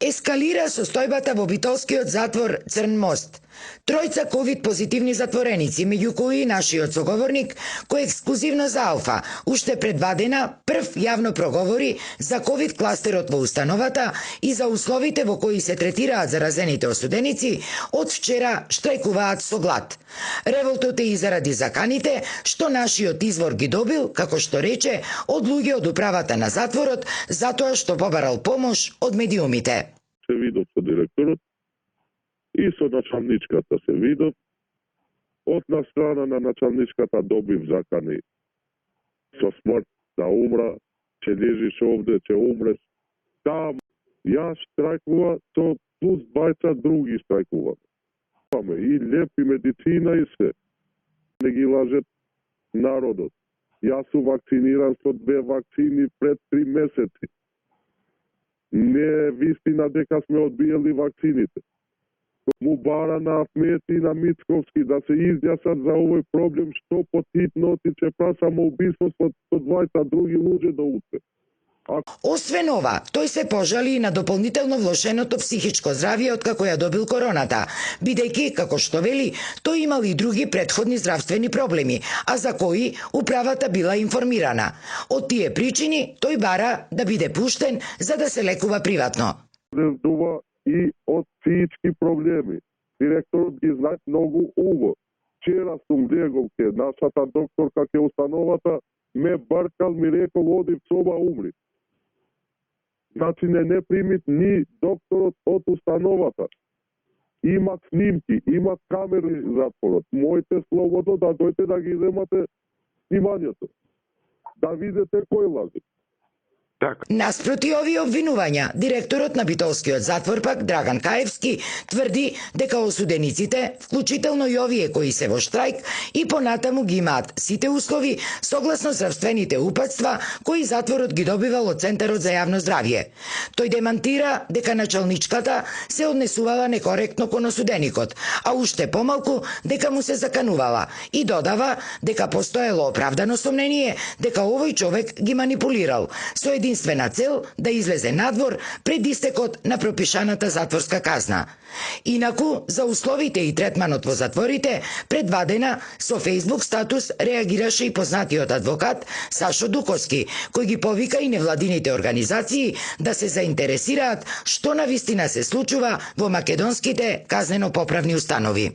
Ескалира состојбата во битолскиот затвор Црн мост. Тројца ковид позитивни затвореници, меѓу кои и нашиот соговорник, кој ексклузивно за Алфа, уште пред 2 дена прв јавно проговори за ковид кластерот во установата и за условите во кои се третираат заразените осуденици, од вчера штрајкуваат со глад. Револтот е и заради заканите што нашиот извор ги добил, како што рече, од луѓе од управата на затворот, затоа што побарал помош од медиумите. Се видов со директорот и со началничката се видов. Од на страна на началничката добив закани со смрт да умра, че лежиш овде, че умреш. Там ја штрајкува со плюс 20 други штрајкуваме. И леп и медицина и се. Не ги лажет народот. Јас сум вакциниран со 2 вакцини пред 3 месеци. Не е вистина дека сме одбиели вакцините. Му бара на Ахмети и на Мицковски да се изјасат за овој проблем што потхитно отиче пра самоубиство со 20 други луѓе до утре. Освен ова, тој се пожали и на дополнително влошеното психичко здравје откако ја добил короната, бидејќи, како што вели, тој имал и други претходни здравствени проблеми, а за кои управата била информирана. Од тие причини, тој бара да биде пуштен за да се лекува приватно. Прездува и од психички проблеми. Директорот ги знае многу убаво. Вчера сум гледал ке нашата докторка ке установата, ме баркал, ми рекол, оди в соба, умри. Значи не примит ни докторот од установата. Имат снимки, имат камери затворот. Моите слободно да дојдете да ги земате снимањето. Да видите кој лажи. Наспроти овие обвинувања, директорот на битолскиот затвор пак Драган Каевски тврди дека осудениците, вклучително и овие кои се во штрајк, и понатаму ги имаат сите услови согласно здравствените упатства кои затворот ги добивал од Центарот за јавно здравје. Тој демантира дека началничката се однесувала некоректно кон осуденикот, а уште помалку дека му се заканувала и додава дека постоело оправдано сомнение дека овој човек ги манипулирал со единствена цел да излезе надвор пред истекот на пропишаната затворска казна. Инаку, за условите и третманот во затворите, пред 2 дена со Facebook статус реагираше и познатиот адвокат Сашо Дуковски, кој ги повика и невладините организации да се заинтересираат што навистина се случува во македонските казнено-поправни установи.